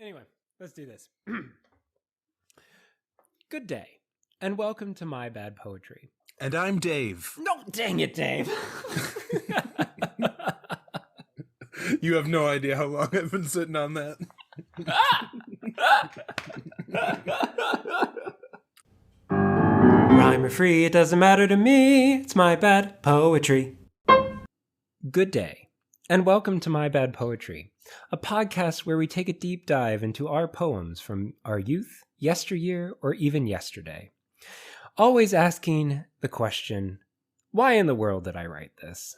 Anyway, let's do this. Good day, and welcome to My Bad Poetry. And I'm Dave. No, dang it, Dave. You have no idea how long I've been sitting on that. Rhyme or free, it doesn't matter to me. It's My Bad Poetry. Good day, and welcome to My Bad Poetry, a podcast where we take a deep dive into our poems from our youth, yesteryear, or even yesterday. Always asking the question, why in the world did I write this?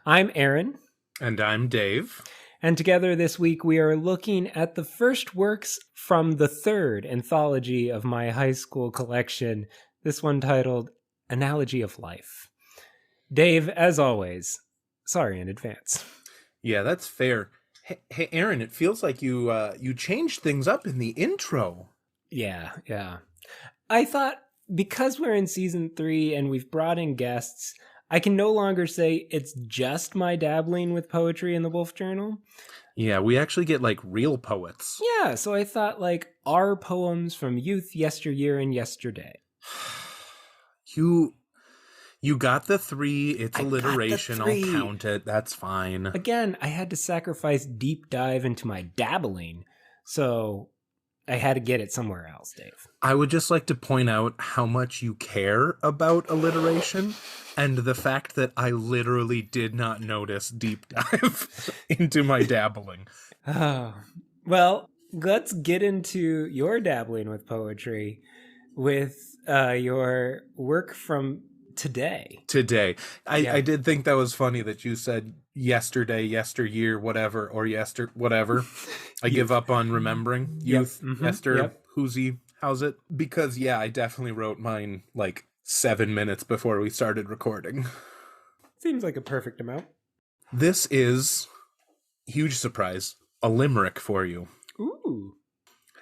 I'm Aaron. And I'm Dave. And together this week we are looking at the first works from the third anthology of my high school collection, this one titled Analogy of Life. Dave, as always, sorry in advance. Yeah, that's fair. Hey, Aaron, it feels like you changed things up in the intro. Yeah. I thought because we're in season 3 and we've brought in guests, I can no longer say it's just my dabbling with poetry in the Wolf Journal. Yeah, we actually get like real poets. Yeah, so I thought like our poems from youth, yesteryear, and yesterday. You got the 3. It's alliteration. I'll count it. That's fine. Again, I had to sacrifice deep dive into my dabbling, so I had to get it somewhere else, Dave. I would just like to point out how much you care about alliteration and the fact that I literally did not notice deep dive into my dabbling. Oh, well, let's get into your dabbling with poetry with your work from today. I did think that was funny that you said yesterday, yesteryear, whatever, or whatever. I give up on remembering. Youth, who'sy, how's it? Because, yeah, I definitely wrote mine like 7 minutes before we started recording. Seems like a perfect amount. This is, huge surprise, a limerick for you. Ooh.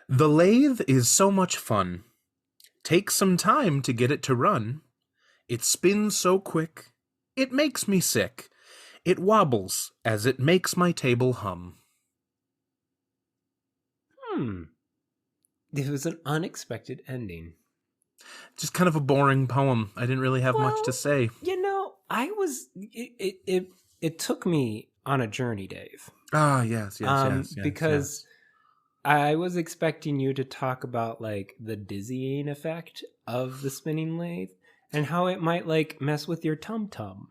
The lathe is so much fun. Take some time to get it to run. It spins so quick, it makes me sick. It wobbles as it makes my table hum. It was an unexpected ending. Just kind of a boring poem. I didn't really have much to say. You know, it took me on a journey, Dave. Ah, yes. Because I was expecting you to talk about like the dizzying effect of the spinning lathe and how it might like mess with your tum-tum.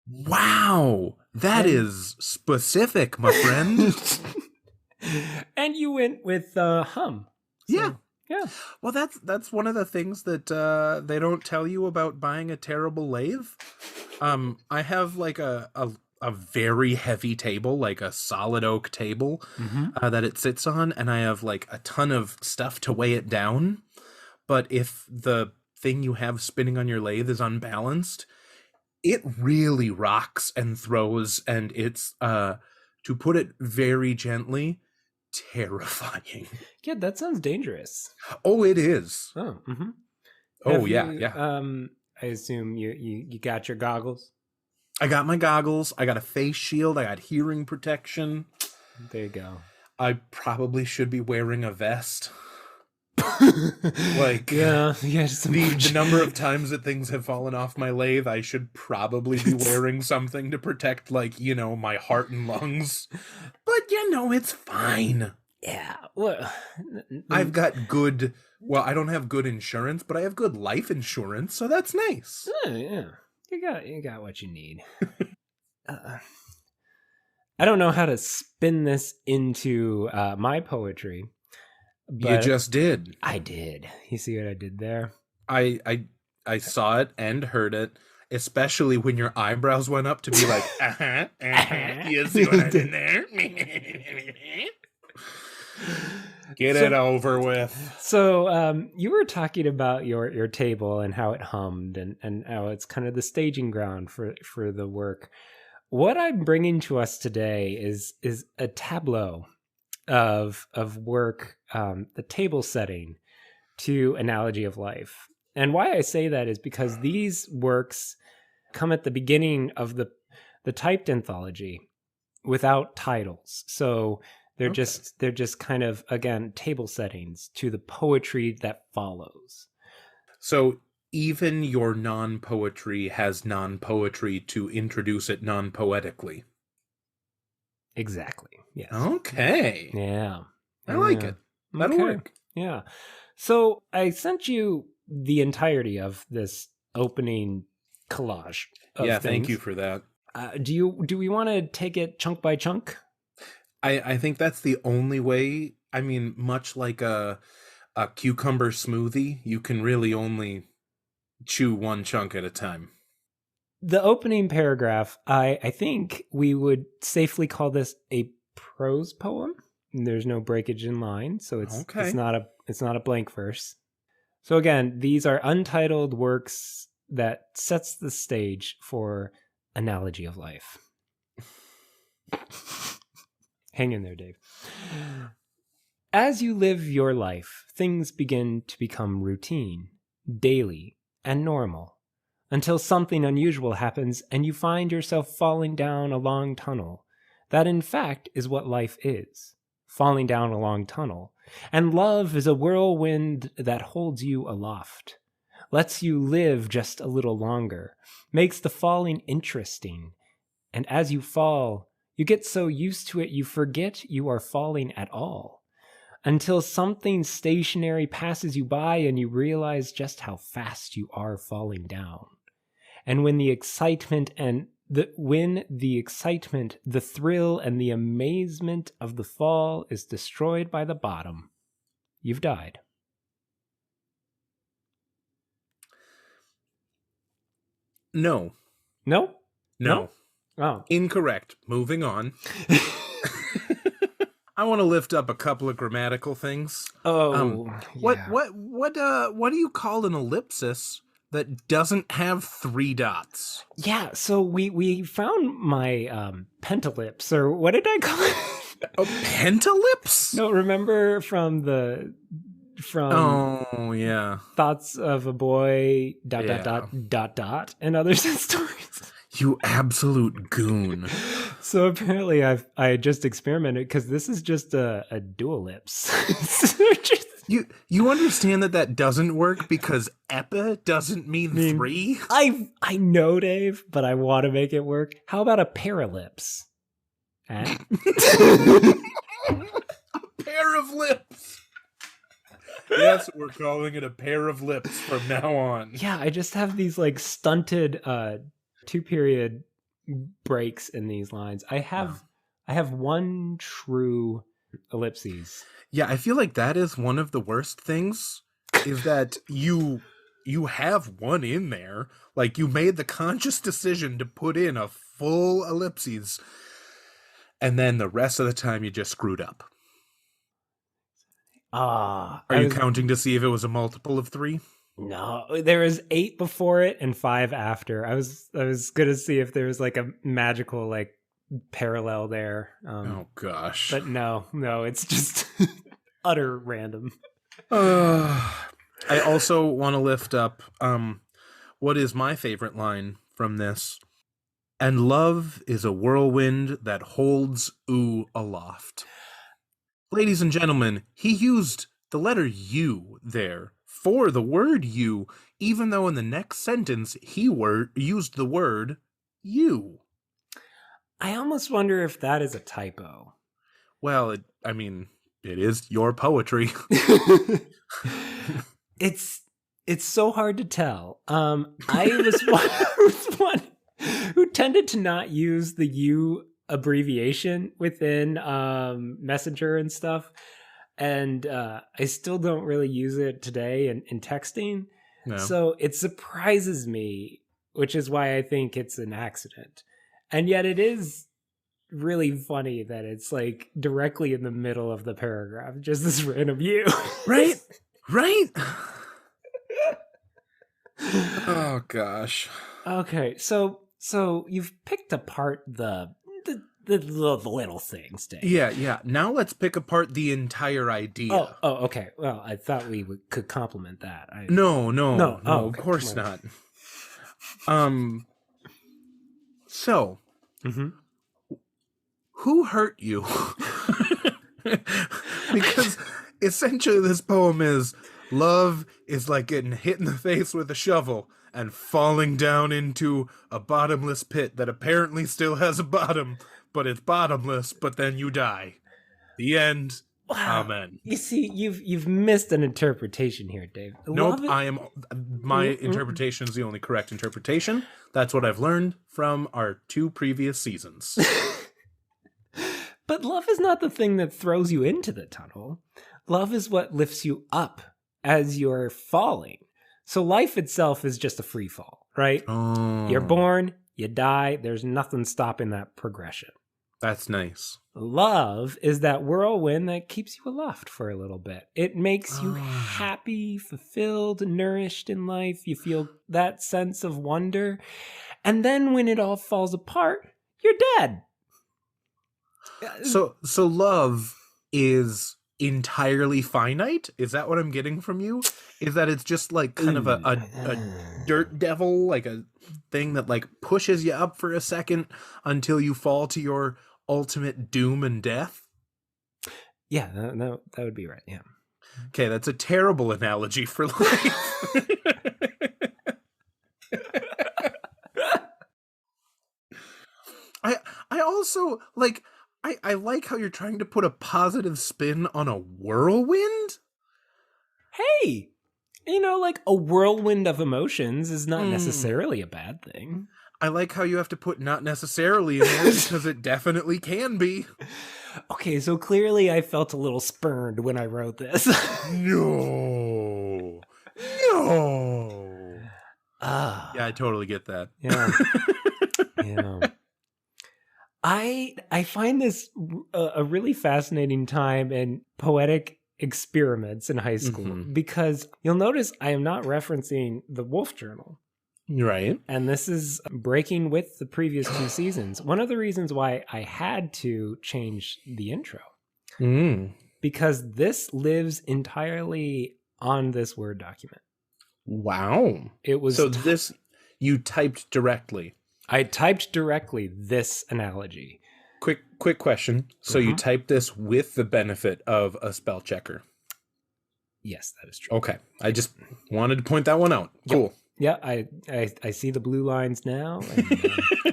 Wow, that is specific, my friend. And you went with hum. So, yeah. Well, that's one of the things that they don't tell you about buying a terrible lathe. I have like a very heavy table, like a solid oak table that it sits on, and I have like a ton of stuff to weigh it down. But if the thing you have spinning on your lathe is unbalanced, it really rocks and throws, and it's, to put it very gently, terrifying. Yeah, that sounds dangerous. Oh, it is. Oh, Yeah. I assume you got your goggles? I got my goggles, I got a face shield, I got hearing protection. There you go. I probably should be wearing a vest. Like, the number of times that things have fallen off my lathe, I should probably be wearing something to protect, like, my heart and lungs. But, it's fine. Yeah. Well, I've got good, I don't have good insurance, but I have good life insurance, so that's nice. Yeah. You got what you need. I don't know how to spin this into my poetry. But you just did. I did. You see what I did there? I saw it and heard it, especially when your eyebrows went up to be like, You see what I did there? Get it over with. So you were talking about your table and how it hummed and how it's kind of the staging ground for the work. What I'm bringing to us today is a tableau of work, the table setting to Analogy of Life. And why I say that is because these works come at the beginning of the typed anthology, without titles. So they're Okay. just kind of, again, table settings to the poetry that follows. So even your non-poetry has non-poetry to introduce it non-poetically. Exactly. Yes. Okay. Yeah. I like it. That'll work. Yeah. So I sent you the entirety of this opening collage of Yeah, things. thank you for that. Do we want to take it chunk by chunk? I think that's the only way. I mean, much like a cucumber smoothie, you can really only chew one chunk at a time. The opening paragraph, I think we would safely call this a prose poem. There's no breakage in line, so it's not a blank verse. So again, these are untitled works that sets the stage for analogy of life. Hang in there, Dave. As you live your life, things begin to become routine, daily, and normal, until something unusual happens and you find yourself falling down a long tunnel. That, in fact, is what life is, falling down a long tunnel. And love is a whirlwind that holds you aloft, lets you live just a little longer, makes the falling interesting. And as you fall, you get so used to it you forget you are falling at all, until something stationary passes you by and you realize just how fast you are falling down. And when the excitement, the thrill, and the amazement of the fall is destroyed by the bottom, you've died. No. No? No. Oh. Incorrect. Moving on. I want to lift up a couple of grammatical things. Oh. What do you call an ellipsis that doesn't have 3 dots? Yeah, so we found my pentalips, or what did I call it? A pentalips? No, remember from oh yeah, Thoughts of a Boy ... Yeah. and other stories. You absolute goon. So apparently I just experimented, because this is just a dual lips. You understand that doesn't work because epi doesn't mean 3? I know, Dave, but I want to make it work. How about a paralips? Eh? A pair of lips. Yes, we're calling it a pair of lips from now on. Yeah, I just have these like stunted 2-period breaks in these lines. I have one true ellipses. Yeah, I feel like that is one of the worst things, is that you have one in there. Like, you made the conscious decision to put in a full ellipses, and then the rest of the time you just screwed up. Are you counting to see if it was a multiple of 3? No, there was 8 before it and 5 after. I was gonna see if there was like a magical like parallel there. Oh gosh! But no, it's just utter random. I also want to lift up what is my favorite line from this. And love is a whirlwind that holds oo aloft. Ladies and gentlemen, he used the letter U there for the word you, even though in the next sentence he used the word you. I almost wonder if that is a typo. Well, it is your poetry. It's so hard to tell. I was one who tended to not use the U abbreviation within Messenger and stuff. And I still don't really use it today in texting. No. So it surprises me, which is why I think it's an accident. And yet it is really funny that it's like directly in the middle of the paragraph, just this random U. Right? Oh gosh. Okay, so you've picked apart the little things, Dave. Yeah. Now let's pick apart the entire idea. Oh, okay. Well, I thought we could complement that. No. Okay, of course not. So, who hurt you? Because essentially this poem is, love is like getting hit in the face with a shovel and falling down into a bottomless pit that apparently still has a bottom, but it's bottomless, but then you die. The end. Wow. Amen. You see, you've missed an interpretation here, Dave. Nope, my interpretation is the only correct interpretation. That's what I've learned from our 2 previous seasons. But love is not the thing that throws you into the tunnel. Love is what lifts you up as you're falling. So life itself is just a free fall, right? Oh. You're born, you die, there's nothing stopping that progression. That's nice. Love is that whirlwind that keeps you aloft for a little bit. It makes you happy, fulfilled, nourished in life. You feel that sense of wonder. And then when it all falls apart, you're dead. So love is entirely finite? Is that what I'm getting from you? Is that it's just like kind of a dirt devil, like a thing that like pushes you up for a second until you fall to your ultimate doom and death? Yeah, that would be right. Yeah. Okay, that's a terrible analogy for life. I also like I like how you're trying to put a positive spin on a whirlwind. Hey, like a whirlwind of emotions is not necessarily a bad thing. I like how you have to put not necessarily in there because it definitely can be. Okay, so clearly I felt a little spurned when I wrote this. No. Yeah, I totally get that. Yeah. Yeah. I find this a really fascinating time in poetic experiments in high school because you'll notice I am not referencing the Wolf Journal. Right. And this is breaking with the previous 2 seasons. One of the reasons why I had to change the intro. Because this lives entirely on this Word document. Wow. It was this you typed directly. I typed directly this analogy. Quick question. So you typed this with the benefit of a spell checker? Yes, that is true. Okay. I just wanted to point that one out. Cool. Yeah, I see the blue lines now. And,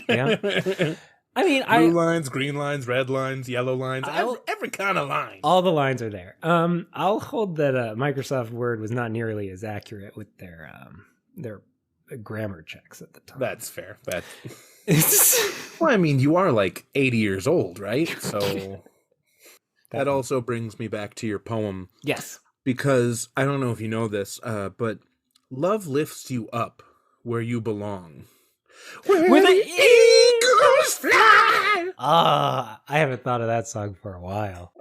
yeah. I mean, blue lines, green lines, red lines, yellow lines, every kind of line. All the lines are there. I'll hold that Microsoft Word was not nearly as accurate with their grammar checks at the time. That's fair. Well, I mean, you are like 80 years old, right? So that also brings me back to your poem. Yes. Because I don't know if you know this, but love lifts you up where you belong. Where the eagles fly! I haven't thought of that song for a while.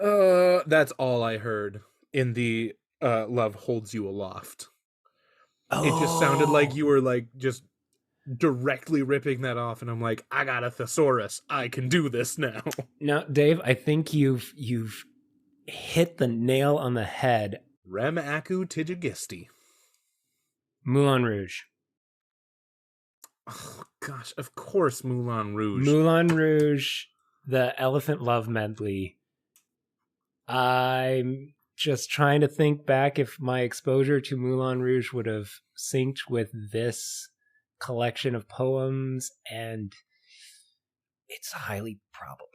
That's all I heard in the Love Holds You Aloft. Oh. It just sounded like you were like just directly ripping that off, and I'm like, I got a thesaurus. I can do this now. No, Dave, I think you've hit the nail on the head. Rem Aku Tijigisti. Moulin Rouge. Oh, gosh, of course, Moulin Rouge. Moulin Rouge, the Elephant Love medley. I'm just trying to think back if my exposure to Moulin Rouge would have synced with this collection of poems, and it's highly probable.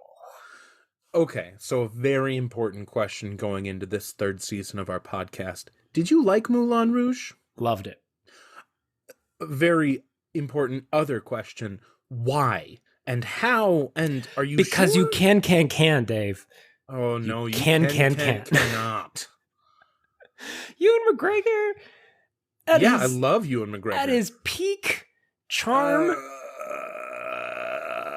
Okay, so a very important question going into this 3rd season of our podcast. Did you like Moulin Rouge? Loved it. A very important other question. Why? And how? And are you Because sure? You can, Dave. Oh, no, you cannot. Ewan McGregor. I love Ewan McGregor. At his peak charm.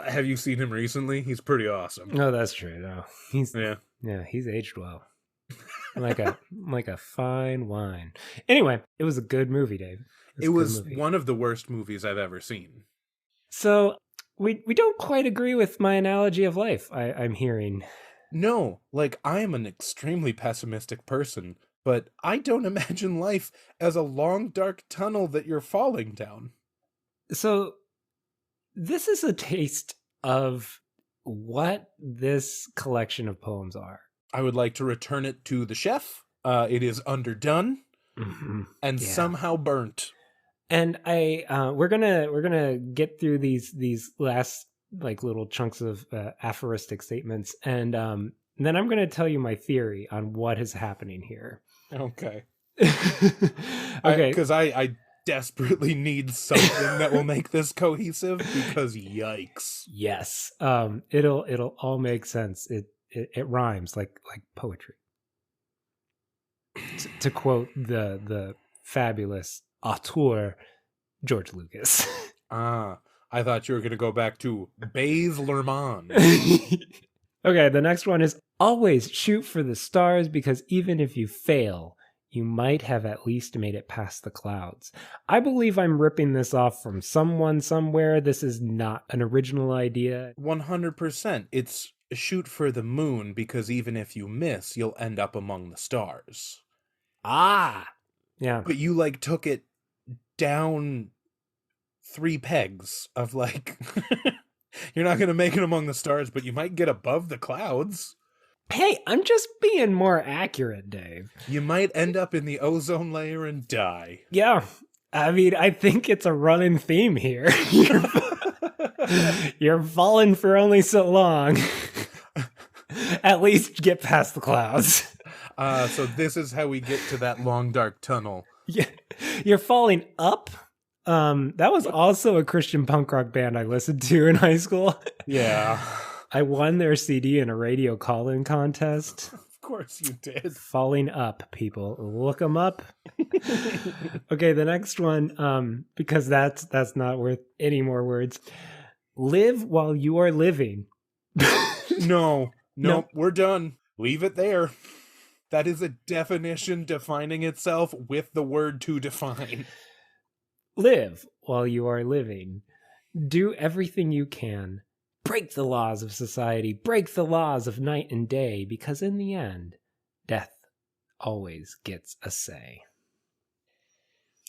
Have you seen him recently? He's pretty awesome. No, that's true. No, he's aged well, like a fine wine. Anyway, it was a good movie, Dave. It was one of the worst movies I've ever seen. So we don't quite agree with my analogy of life. I'm hearing. No, like I am an extremely pessimistic person, but I don't imagine life as a long, dark tunnel that you're falling down. So this is a taste of what this collection of poems are. I would like to return it to the chef. It is underdone and somehow burnt. And we're gonna get through these last like little chunks of aphoristic statements, and then I'm gonna tell you my theory on what is happening here. Okay. Okay. Because I desperately need something that will make this cohesive, because yikes. Yes. It'll all make sense. It rhymes like poetry. To quote the fabulous auteur George Lucas. I thought you were going to go back to Baz Luhrmann. Okay, the next one is always shoot for the stars, because even if you fail, you might have at least made it past the clouds. I believe I'm ripping this off from someone somewhere. This is not an original idea. 100%. It's shoot for the moon, because even if you miss, you'll end up among the stars. Ah! Yeah. But you, like, took it down 3 pegs of, like, you're not going to make it among the stars, but you might get above the clouds. Hey, I'm just being more accurate, Dave. You might end up in the ozone layer and die. Yeah. I mean, I think it's a running theme here. You're falling for only so long. At least get past the clouds. So this is how we get to that long, dark tunnel. Yeah. You're falling up. That was also a Christian punk rock band I listened to in high school. Yeah. I won their CD in a radio call-in contest. Of course you did. Falling Up, people. Look them up. Okay, the next one, because that's not worth any more words. Live while you are living. No, we're done. Leave it there. That is a definition defining itself with the word to define. Live while you are living. Do everything you can. Break the laws of society. Break the laws of night and day, because in the end, death always gets a say.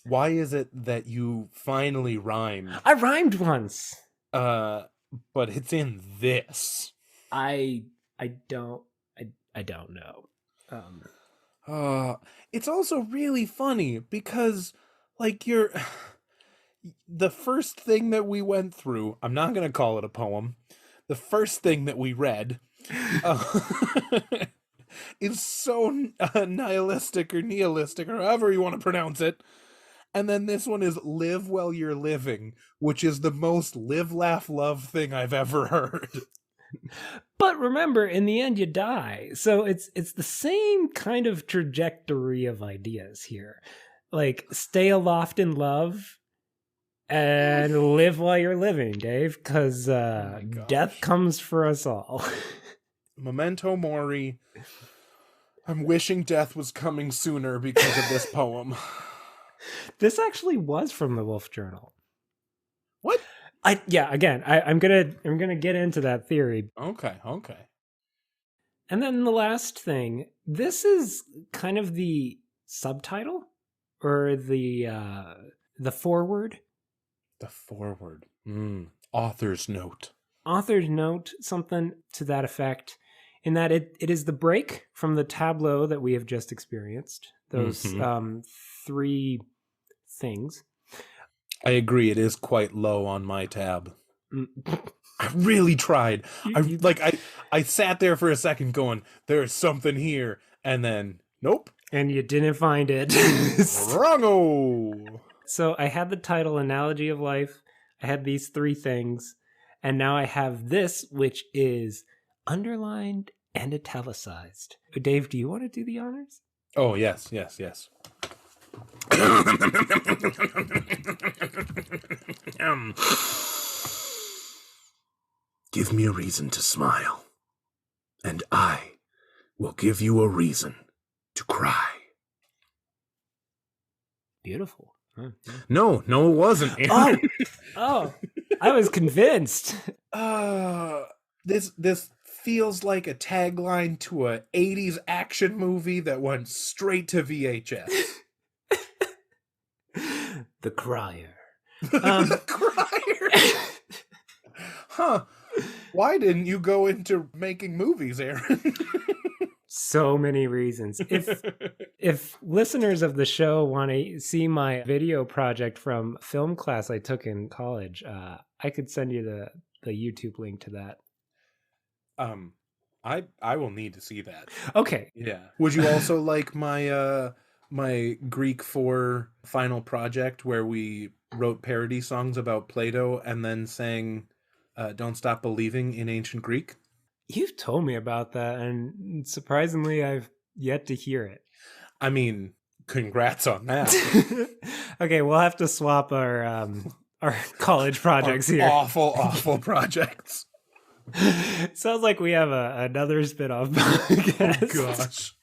Why is it that you finally rhymed? I rhymed once. But it's in this. I don't know. It's also really funny because, like, the first thing that we went through, I'm not going to call it a poem, the first thing that we read is so nihilistic or nihilistic, or however you want to pronounce it. And then this one is live while you're living, which is the most live, laugh, love thing I've ever heard. But remember, in the end, you die. So it's the same kind of trajectory of ideas here. Like, stay aloft in love and live while you're living, Dave, because death comes for us all. Memento mori. I'm wishing death was coming sooner because of this poem. This actually was from the Wolf Journal. What? I'm gonna get into that theory. Okay. And then the last thing, this is kind of the subtitle or the foreword. The foreword. Author's note. Author's note, something to that effect, in that it is the break from the tableau that we have just experienced. Those 3 things. I agree. It is quite low on my tab. I really tried. I sat there for a second going, there's something here. And then, nope. And you didn't find it. Wrongo. So I had the title Analogy of Life. I had these 3 things. And now I have this, which is underlined and italicized. Dave, do you want to do the honors? Oh, yes. Give me a reason to smile, and I will give you a reason to cry. Beautiful. Huh? No, it wasn't. Oh, I was convinced. This feels like a tagline to a 80s action movie that went straight to VHS. The Crier. The Crier. Huh. Why didn't you go into making movies, Aaron? So many reasons. If listeners of the show want to see my video project from film class I took in college, I could send you the YouTube link to that. I will need to see that. Okay. Yeah. Would you also like my my Greek 4 final project where we wrote parody songs about Plato and then sang Don't Stop Believing in ancient Greek? You've told me about that, and surprisingly, I've yet to hear it. I mean, congrats on that. Okay, we'll have to swap our college projects here. Awful projects. Sounds like we have another spin-off podcast. Oh, gosh.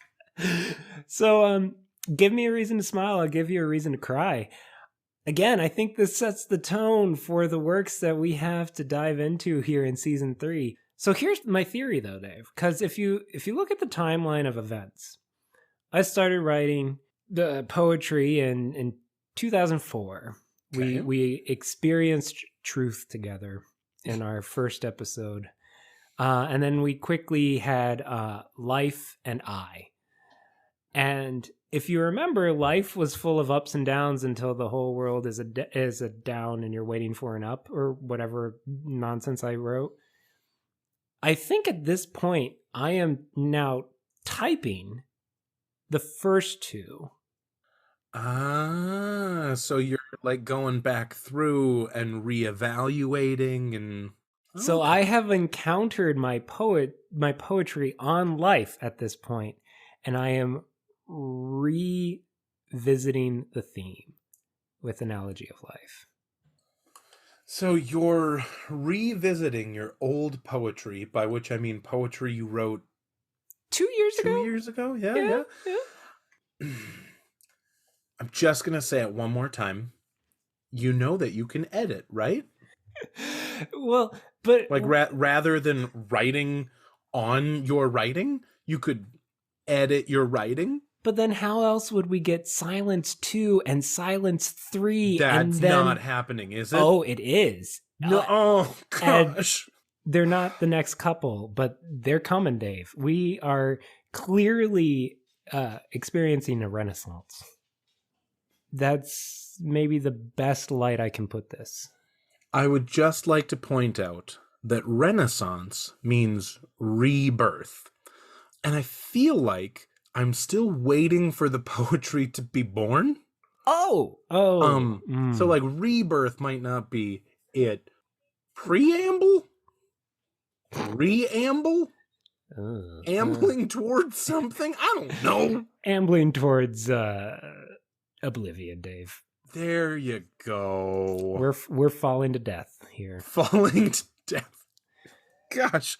So, give me a reason to smile. I'll give you a reason to cry. Again, I think this sets the tone for the works that we have to dive into here in season 3. So here's my theory, though, Dave. Because if you look at the timeline of events, I started writing the poetry in 2004. Okay. We experienced truth together in our first episode. And then we quickly had Life and I. And if you remember, life was full of ups and downs until the whole world is a down and you're waiting for an up, or whatever nonsense I wrote. I think at this point, I am now typing the first two. So you're like going back through and reevaluating and... So I have encountered my poetry on life at this point, and I am revisiting the theme with Analogy of Life. So you're revisiting your old poetry, by which I mean poetry you wrote 2 years ago? 2 years ago? Yeah. I'm just going to say it one more time. You know that you can edit, right? Well, but... Like, rather than writing on your writing, you could edit your writing. But then how else would we get Silence 2 and Silence 3? That's not happening, is it? Oh, it is. No, oh, gosh. They're not the next couple, but they're coming, Dave. We are clearly experiencing a renaissance. That's maybe the best light I can put this. I would just like to point out that renaissance means rebirth. And I feel like I'm still waiting for the poetry to be born. So like rebirth might not be it. Preamble? Reamble? Ambling towards something? I don't know. Ambling towards oblivion, Dave. There you go. We're falling to death here. Falling to death. Gosh,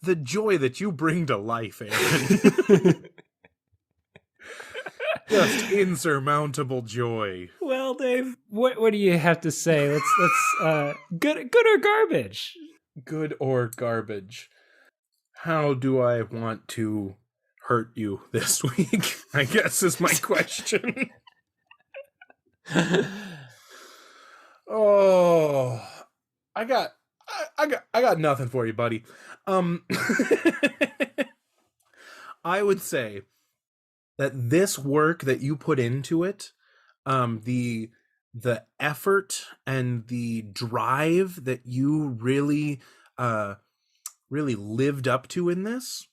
the joy that you bring to life, Aaron. Just insurmountable joy. Well, Dave, what do you have to say? Let's good or garbage? Good or garbage. How do I want to hurt you this week? I guess is my question. Oh, I got nothing for you, buddy. I would say that this work that you put into it, the effort and the drive that you really lived up to in this,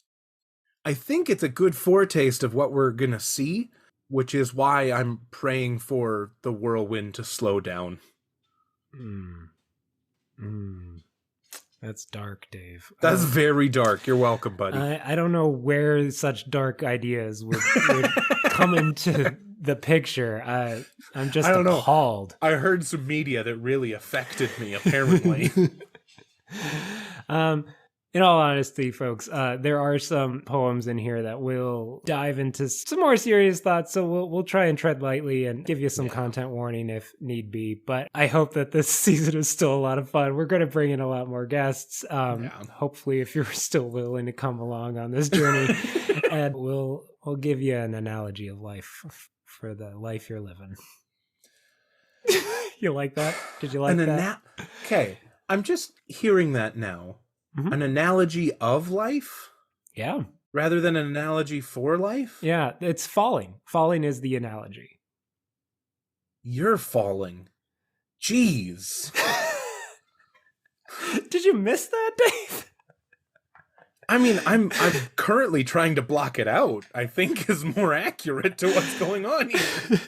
I think it's a good foretaste of what we're gonna see, which is why I'm praying for the whirlwind to slow down. That's dark, Dave. That's very dark. You're welcome, buddy. I don't know where such dark ideas would come into the picture. I'm just appalled. I heard some media that really affected me, apparently. In all honesty, folks, there are some poems in here that will dive into some more serious thoughts, so we'll try and tread lightly and give you some content warning if need be. But I hope that this season is still a lot of fun. We're going to bring in a lot more guests. Hopefully, if you're still willing to come along on this journey, and we'll give you an analogy of life for the life you're living. You like that? Did you like that? Okay, I'm just hearing that now. Mm-hmm. An analogy of life? Yeah. Rather than an analogy for life? Yeah, it's falling. Falling is the analogy. You're falling. Jeez. Did you miss that, Dave? I mean, I'm currently trying to block it out, I think is more accurate to what's going on here.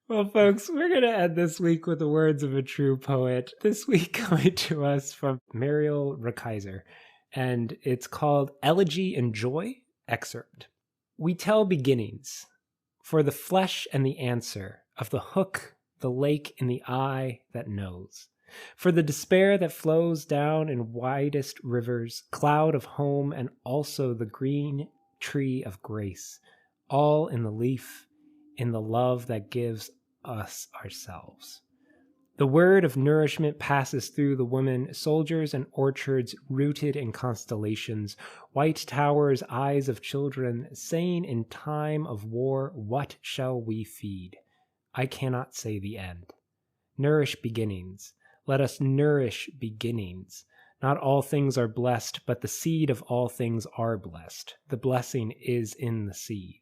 Well, folks, we're going to end this week with the words of a true poet. This week coming to us from Mariel Rakaiser, and it's called Elegy and Joy Excerpt. We tell beginnings for the flesh and the answer of the hook, the lake in the eye that knows. For the despair that flows down in widest rivers, cloud of home, and also the green tree of grace, all in the leaf, in the love that gives us ourselves. The word of nourishment passes through the women, soldiers and orchards rooted in constellations, white towers, eyes of children, saying in time of war, what shall we feed? I cannot say the end. Nourish beginnings. Let us nourish beginnings. Not all things are blessed, but the seed of all things are blessed. The blessing is in the seed.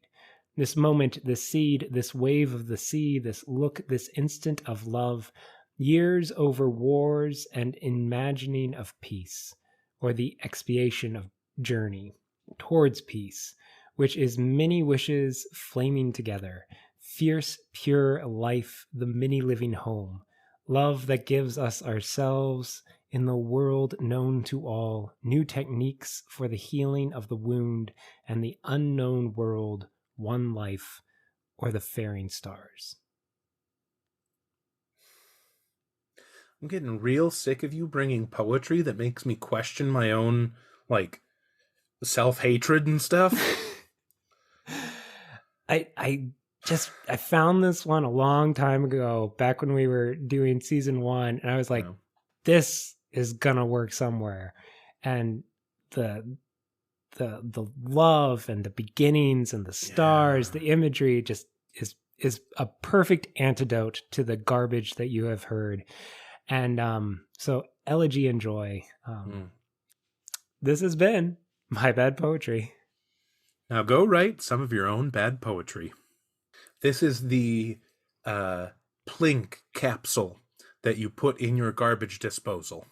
This moment, this seed, this wave of the sea, this look, this instant of love, years over wars and imagining of peace, or the expiation of journey towards peace, which is many wishes flaming together, fierce, pure life, the many living home, love that gives us ourselves in the world known to all, new techniques for the healing of the wound and the unknown world, one life, or the faring stars. I'm getting real sick of you bringing poetry that makes me question my own, like, self-hatred and stuff. I found this one a long time ago, back when we were doing season 1, and I was like, this is gonna work somewhere. And the love and the beginnings and the stars, the imagery just is a perfect antidote to the garbage that you have heard. And so elegy and joy. This has been My Bad Poetry. Now go write some of your own bad poetry. This is the plink capsule that you put in your garbage disposal.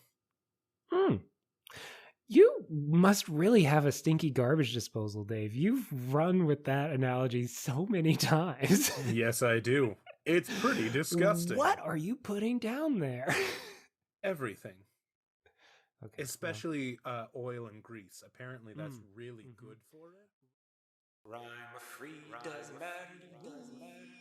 You must really have a stinky garbage disposal, Dave. You've run with that analogy so many times. Yes, I do. It's pretty disgusting. What are you putting down there? Everything. Okay, especially oil and grease. Apparently that's really good for it. Rhyme free doesn't matter to me.